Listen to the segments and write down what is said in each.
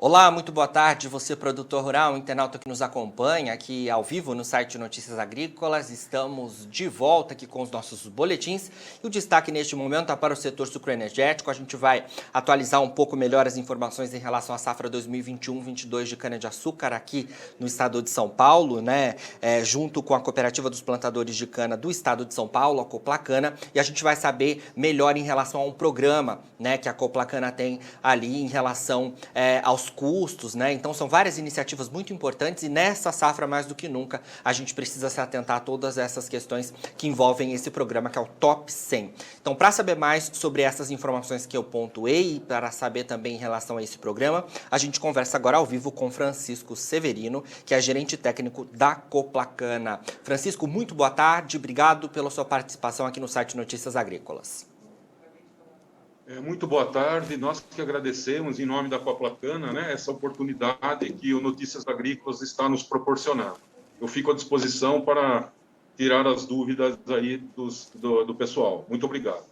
Olá, muito boa tarde, você produtor rural, internauta que nos acompanha aqui ao vivo no site Notícias Agrícolas. Estamos de volta aqui com os nossos boletins e o destaque neste momento está para o setor sucroenergético. A gente vai atualizar um pouco melhor as informações em relação à safra 2021-22 de cana-de-açúcar aqui no estado de São Paulo, né? Junto com a Cooperativa dos Plantadores de Cana do estado de São Paulo, a Coplacana, e a gente vai saber melhor em relação a um programa, né, que a Coplacana tem ali em relação aos custos, né? Então são várias iniciativas muito importantes e nessa safra mais do que nunca a gente precisa se atentar a todas essas questões que envolvem esse programa que é o Top 100. Então, para saber mais sobre essas informações que eu pontuei e para saber também em relação a esse programa, a gente conversa agora ao vivo com Francisco Severino, que é gerente técnico da Coplacana. Francisco, muito boa tarde, obrigado pela sua participação aqui no site Notícias Agrícolas. Muito boa tarde, nós que agradecemos em nome da Coplacana, né, essa oportunidade que o Notícias Agrícolas está nos proporcionando. Eu fico à disposição para tirar as dúvidas aí do pessoal. Muito obrigado.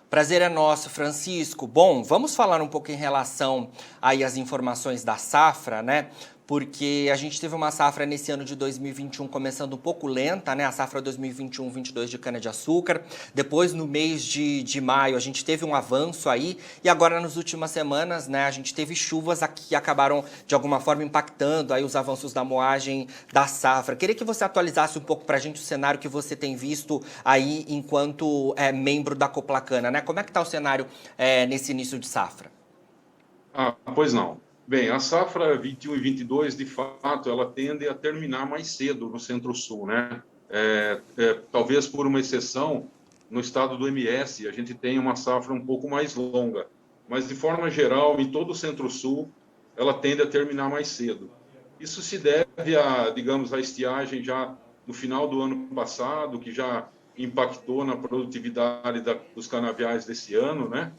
Prazer é nosso, Francisco. Bom, vamos falar um pouco em relação aí às informações da safra, né? Porque a gente teve uma safra nesse ano de 2021 começando um pouco lenta, né? A safra 2021-22 de cana-de-açúcar. Depois, no mês de maio, a gente teve um avanço aí. E agora, nas últimas semanas, né? A gente teve chuvas que acabaram, de alguma forma, impactando aí os avanços da moagem da safra. Queria que você atualizasse um pouco para a gente o cenário que você tem visto aí enquanto membro da Coplacana, né? Como é que está o cenário nesse início de safra? Pois não. Bem, a safra 21 e 22, de fato, ela tende a terminar mais cedo no Centro-Sul, né? Talvez por uma exceção, no estado do MS, a gente tem uma safra um pouco mais longa, mas de forma geral, em todo o Centro-Sul, ela tende a terminar mais cedo. Isso se deve a, digamos, a estiagem já no final do ano passado, que já impactou na produtividade dos canaviais desse ano, né?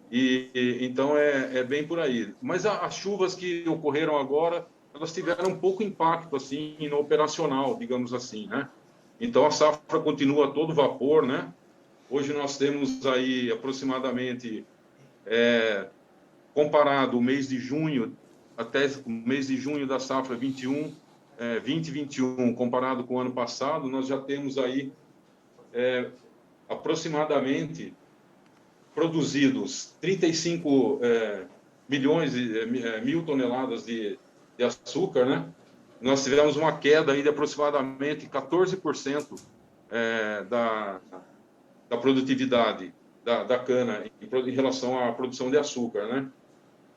Então é bem por aí. Mas as chuvas que ocorreram agora, elas tiveram um pouco impacto assim no operacional, digamos assim, né? Então a safra continua a todo vapor, né? Hoje nós temos aí aproximadamente, comparado o mês de junho até o mês de junho da safra 2021, comparado com o ano passado, nós já temos aí aproximadamente produzidos 35 mil toneladas de açúcar, né? Nós tivemos uma queda aí de aproximadamente 14% da produtividade da cana em relação à produção de açúcar, né?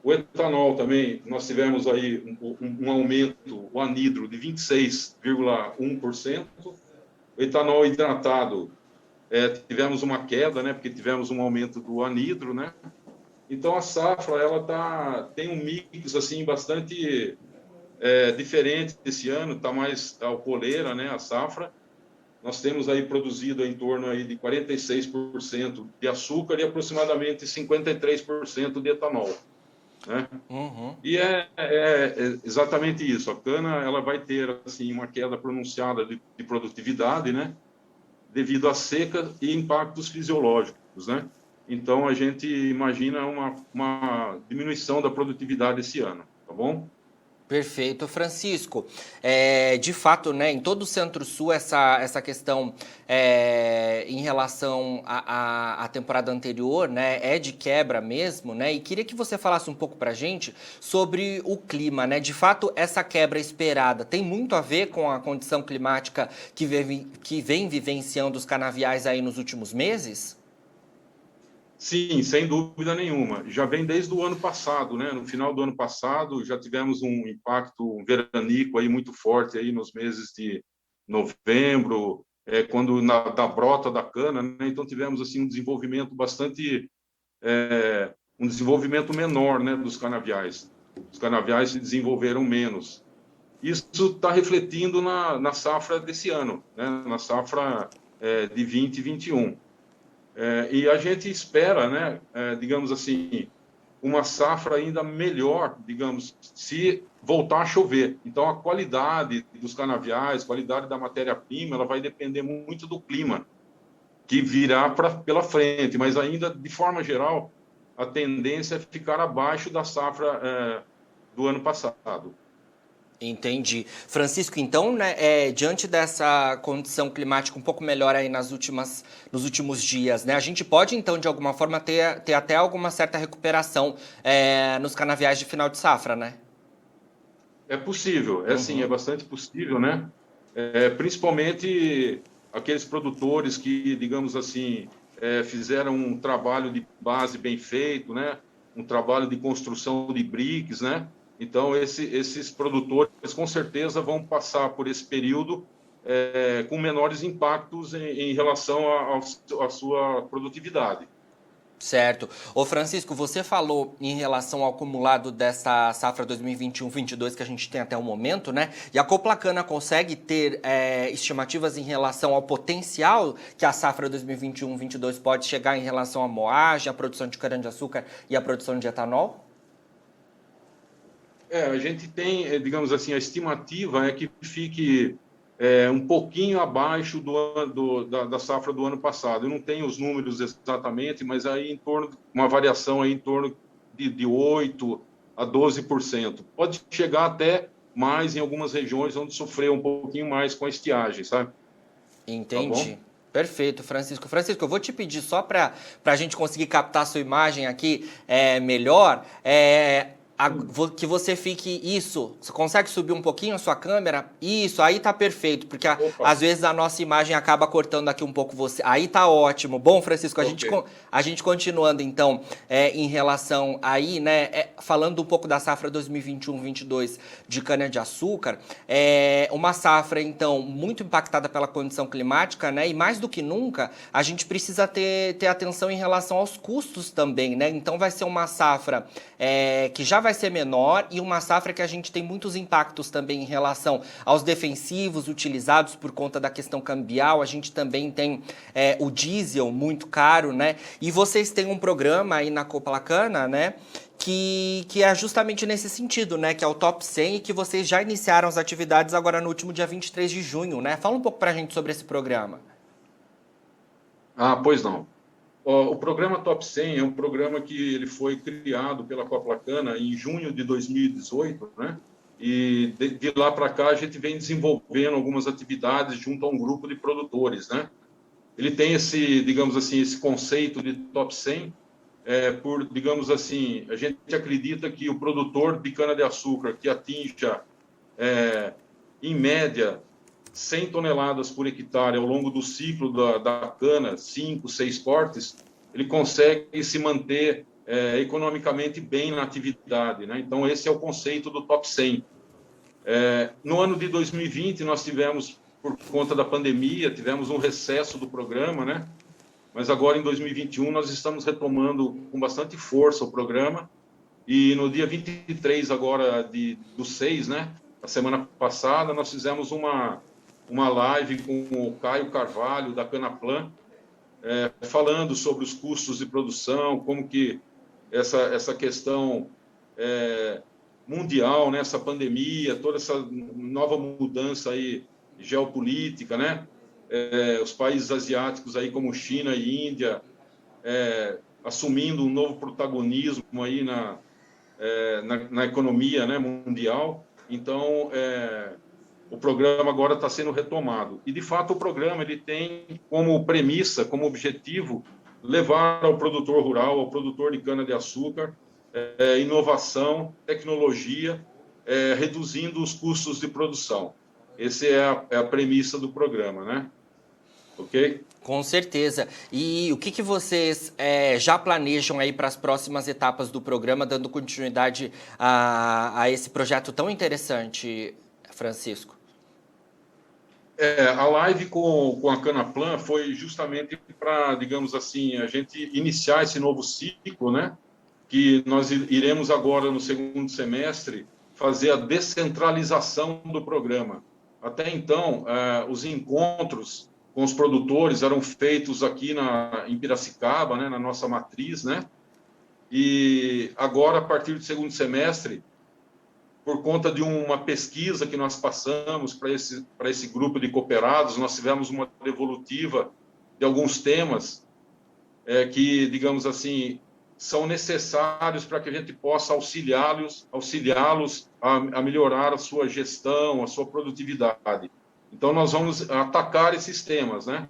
O etanol também, nós tivemos aí um aumento, o anidro, de 26,1%. O etanol hidratado, tivemos uma queda, né, porque tivemos um aumento do anidro, né? Então a safra ela tem um mix assim bastante diferente desse ano, está mais alcooleira, né, a safra. Nós temos aí produzido em torno aí de 46% de açúcar e aproximadamente 53% de etanol, né? Uhum. E é exatamente isso. A cana ela vai ter assim uma queda pronunciada de produtividade, né? Devido à seca e impactos fisiológicos, né? Então, a gente imagina uma diminuição da produtividade esse ano, tá bom? Perfeito, Francisco. De fato, né, em todo o Centro-Sul, essa questão em relação à temporada anterior, né, é de quebra mesmo, né? E queria que você falasse um pouco para a gente sobre o clima, né? De fato, essa quebra esperada tem muito a ver com a condição climática que vem vivenciando os canaviais aí nos últimos meses? Sim, sem dúvida nenhuma. Já vem desde o ano passado, né? No final do ano passado, já tivemos um impacto veranico aí muito forte aí nos meses de novembro, quando da brota da cana, né? Então tivemos assim um desenvolvimento bastante, um desenvolvimento menor, né, dos canaviais. Os canaviais se desenvolveram menos. Isso está refletindo na safra desse ano, né? Na safra de 20 e 21. E a gente espera, né, digamos assim, uma safra ainda melhor, digamos, se voltar a chover. Então, a qualidade dos canaviais, qualidade da matéria-prima, ela vai depender muito do clima que virá pela frente. Mas ainda, de forma geral, a tendência é ficar abaixo da safra do ano passado. Entendi. Francisco, então, né, diante dessa condição climática um pouco melhor aí nos últimos dias, né, a gente pode, então, de alguma forma, ter até alguma certa recuperação nos canaviais de final de safra, né? É possível, sim, é bastante possível, né? Principalmente aqueles produtores que, digamos assim, fizeram um trabalho de base bem feito, né? Um trabalho de construção de briques, né? Então, esses produtores, com certeza, vão passar por esse período com menores impactos em relação à sua produtividade. Certo. Ô Francisco, você falou em relação ao acumulado dessa safra 2021-22 que a gente tem até o momento, né? E a Coplacana consegue ter estimativas em relação ao potencial que a safra 2021-22 pode chegar em relação à moagem, à produção de cana-de-açúcar e à produção de etanol? A gente tem, digamos assim, a estimativa é que fique um pouquinho abaixo da safra do ano passado. Eu não tenho os números exatamente, mas aí em torno uma variação aí em torno de 8 a 12%. Pode chegar até mais em algumas regiões onde sofreu um pouquinho mais com a estiagem, sabe? Entendi. Tá bom? Perfeito, Francisco. Francisco, eu vou te pedir só para a gente conseguir captar a sua imagem aqui melhor, que você fique isso. Você consegue subir um pouquinho a sua câmera? Isso, aí tá perfeito, porque Opa, às vezes a nossa imagem acaba cortando aqui um pouco você. Aí tá ótimo. Bom, Francisco, ok. a gente continuando então em relação aí, né, falando um pouco da safra 2021-22 de cana-de-açúcar, uma safra então muito impactada pela condição climática, né, e mais do que nunca a gente precisa ter atenção em relação aos custos também, né? Então vai ser uma safra que já vai ser menor e uma safra que a gente tem muitos impactos também em relação aos defensivos utilizados por conta da questão cambial. A gente também tem o diesel muito caro, né? E vocês têm um programa aí na Coplacana, né? Que é justamente nesse sentido, né? Que é o Top 100 e que vocês já iniciaram as atividades agora no último dia 23 de junho, né? Fala um pouco pra gente sobre esse programa. Pois não. O programa Top 100 é um programa que ele foi criado pela Coplacana em junho de 2018, né? E de lá para cá a gente vem desenvolvendo algumas atividades junto a um grupo de produtores, né? Ele tem esse, digamos assim, esse conceito de Top 100 digamos assim, a gente acredita que o produtor de cana-de-açúcar que atinja, em média, 100 toneladas por hectare ao longo do ciclo da cana, 5, 6 cortes, ele consegue se manter economicamente bem na atividade, né? Então, esse é o conceito do Top 100. No ano de 2020, nós tivemos, por conta da pandemia, tivemos um recesso do programa, né? Mas agora, em 2021, nós estamos retomando com bastante força o programa. E no dia 23 agora do 6, né? A semana passada, nós fizemos uma live com o Caio Carvalho, da Canaplan, falando sobre os custos de produção, como que essa questão mundial, né? Essa pandemia, toda essa nova mudança aí geopolítica, né? Os países asiáticos aí como China e Índia assumindo um novo protagonismo aí na economia, né, mundial. Então, o programa agora está sendo retomado. E, de fato, o programa ele tem como premissa, como objetivo, levar ao produtor rural, ao produtor de cana-de-açúcar, inovação, tecnologia, reduzindo os custos de produção. Essa é a premissa do programa, né? Ok? Com certeza. E o que vocês já planejam aí para as próximas etapas do programa, dando continuidade a esse projeto tão interessante, Francisco? A live com a Canaplan foi justamente para, digamos assim, a gente iniciar esse novo ciclo, né? Que nós iremos agora, no segundo semestre, fazer a descentralização do programa. Até então, os encontros com os produtores eram feitos aqui em Piracicaba, né? Na nossa matriz, né? E agora, a partir do segundo semestre, por conta de uma pesquisa que nós passamos para esse grupo de cooperados, nós tivemos uma devolutiva de alguns temas que, digamos assim, são necessários para que a gente possa auxiliá-los a melhorar a sua gestão, a sua produtividade. Então, nós vamos atacar esses temas, né?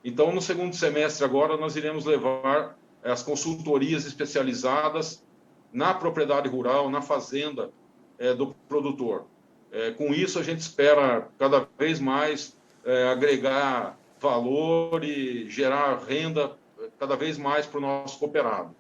Então, no segundo semestre agora, nós iremos levar as consultorias especializadas na propriedade rural, na fazenda do produtor. Com isso, a gente espera cada vez mais agregar valor e gerar renda cada vez mais para o nosso cooperado.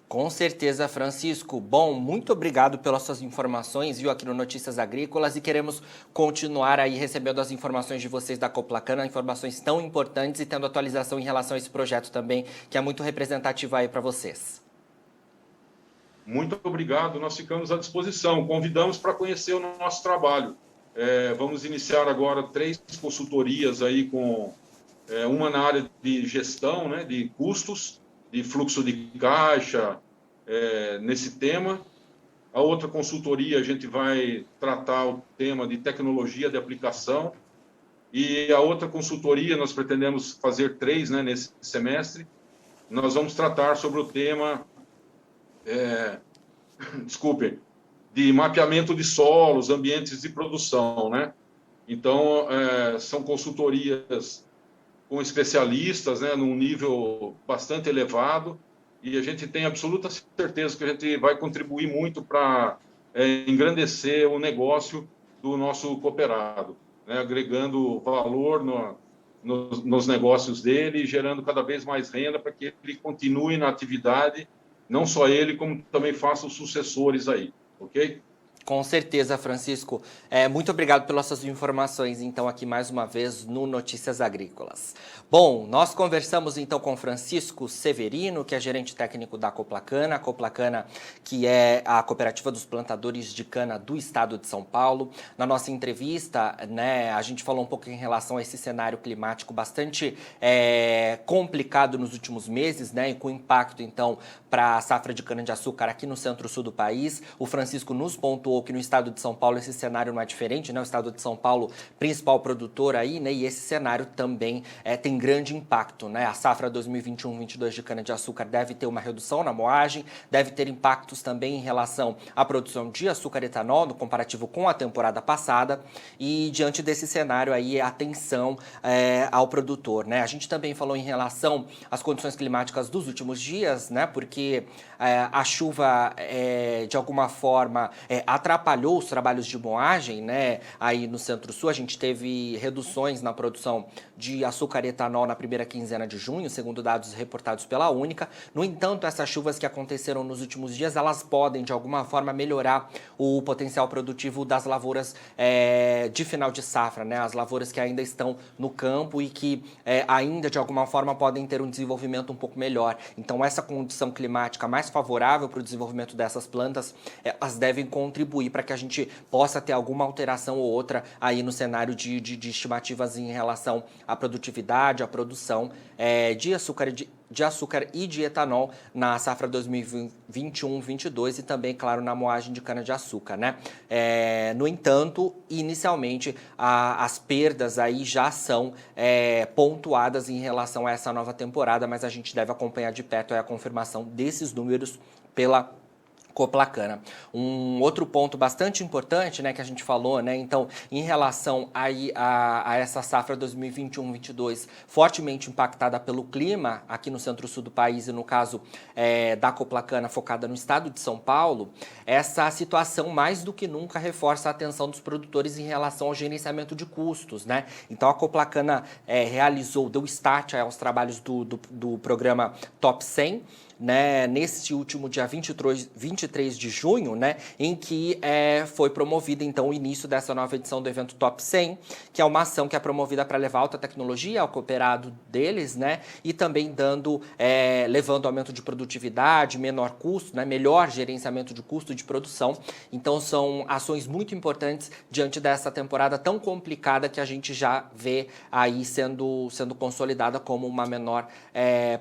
Com certeza, Francisco. Bom, muito obrigado pelas suas informações, viu, aqui no Notícias Agrícolas, e queremos continuar aí recebendo as informações de vocês da Coplacana, informações tão importantes e tendo atualização em relação a esse projeto também, que é muito representativo aí para vocês. Muito obrigado, nós ficamos à disposição, convidamos para conhecer o nosso trabalho. Vamos iniciar agora 3 consultorias aí com uma na área de gestão, né, de custos, de fluxo de caixa, nesse tema. A outra consultoria, a gente vai tratar o tema de tecnologia de aplicação. E a outra consultoria, nós pretendemos fazer 3, né, nesse semestre. Nós vamos tratar sobre o tema, de mapeamento de solos, ambientes de produção, né? Então, são consultorias com especialistas, né, num nível bastante elevado, e a gente tem absoluta certeza que a gente vai contribuir muito para engrandecer o negócio do nosso cooperado, né, agregando valor nos negócios dele e gerando cada vez mais renda para que ele continue na atividade, não só ele, como também faça os sucessores aí, ok? Com certeza, Francisco. Muito obrigado pelas suas informações, então, aqui mais uma vez no Notícias Agrícolas. Bom, nós conversamos então com Francisco Severino, que é gerente técnico da Coplacana, a Coplacana, que é a cooperativa dos plantadores de cana do estado de São Paulo. Na nossa entrevista, né, a gente falou um pouco em relação a esse cenário climático bastante complicado nos últimos meses, né, e com impacto, então, para a safra de cana-de-açúcar aqui no centro-sul do país. O Francisco nos pontuou que no estado de São Paulo esse cenário não é diferente, né? O estado de São Paulo, principal produtor aí, né? E esse cenário também tem grande impacto, né? A safra 2021-22 de cana-de-açúcar deve ter uma redução na moagem, deve ter impactos também em relação à produção de açúcar e etanol, no comparativo com a temporada passada. E diante desse cenário aí, atenção ao produtor, né? A gente também falou em relação às condições climáticas dos últimos dias, né? Porque a chuva, de alguma forma, atrapalhou os trabalhos de moagem, né? Aí no Centro-Sul a gente teve reduções na produção de açúcar e etanol na primeira quinzena de junho, segundo dados reportados pela Única. No entanto, essas chuvas que aconteceram nos últimos dias, elas podem, de alguma forma, melhorar o potencial produtivo das lavouras de final de safra, né? As lavouras que ainda estão no campo e que ainda, de alguma forma, podem ter um desenvolvimento um pouco melhor. Então, essa condição climática mais favorável para o desenvolvimento dessas plantas, elas devem contribuir para que a gente possa ter alguma alteração ou outra aí no cenário de estimativas em relação à produtividade, à produção de açúcar e de etanol na safra 2021-22 e também, claro, na moagem de cana-de-açúcar, né? No entanto, inicialmente, as perdas aí já são pontuadas em relação a essa nova temporada, mas a gente deve acompanhar de perto a confirmação desses números pela Coplacana. Um outro ponto bastante importante, né, que a gente falou, né, então, em relação aí a essa safra 2021-22, fortemente impactada pelo clima aqui no centro-sul do país e no caso da Coplacana focada no estado de São Paulo, essa situação mais do que nunca reforça a atenção dos produtores em relação ao gerenciamento de custos, né? Então, a Coplacana deu start aos trabalhos do programa Top 100, né, nesse último dia 23 de junho, né, em que foi promovido, então, o início dessa nova edição do evento Top 100, que é uma ação que é promovida para levar alta tecnologia ao cooperado deles, né, e também levando aumento de produtividade, menor custo, né, melhor gerenciamento de custo de produção. Então, são ações muito importantes diante dessa temporada tão complicada que a gente já vê aí sendo consolidada como uma menor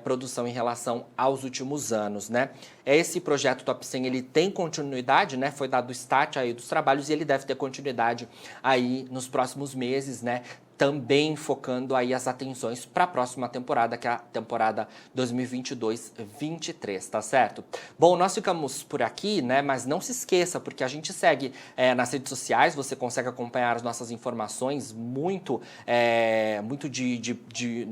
produção em relação aos últimos anos, né? Esse projeto Top 100, ele tem continuidade, né? Foi dado start aí dos trabalhos e ele deve ter continuidade aí nos próximos meses, né? também focando aí as atenções para a próxima temporada, que é a temporada 2022-23, tá certo? Bom, nós ficamos por aqui, né? Mas não se esqueça, porque a gente segue nas redes sociais, você consegue acompanhar as nossas informações muito de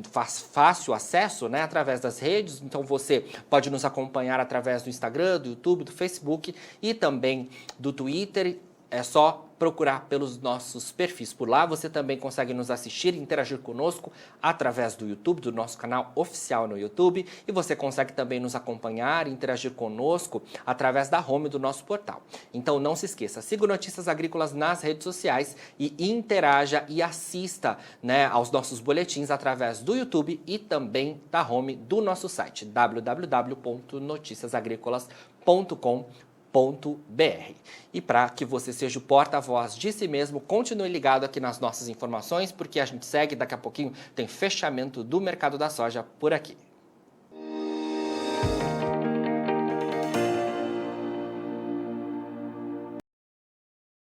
fácil acesso, né? Através das redes, então você pode nos acompanhar através do Instagram, do YouTube, do Facebook e também do Twitter. É só procurar pelos nossos perfis por lá. Você também consegue nos assistir e interagir conosco através do YouTube, do nosso canal oficial no YouTube. E você consegue também nos acompanhar e interagir conosco através da home do nosso portal. Então não se esqueça, siga o Notícias Agrícolas nas redes sociais e interaja e assista, né, aos nossos boletins através do YouTube e também da home do nosso site, www.noticiasagricolas.com.br. E para que você seja o porta-voz de si mesmo, continue ligado aqui nas nossas informações, porque a gente segue, daqui a pouquinho tem fechamento do mercado da soja por aqui.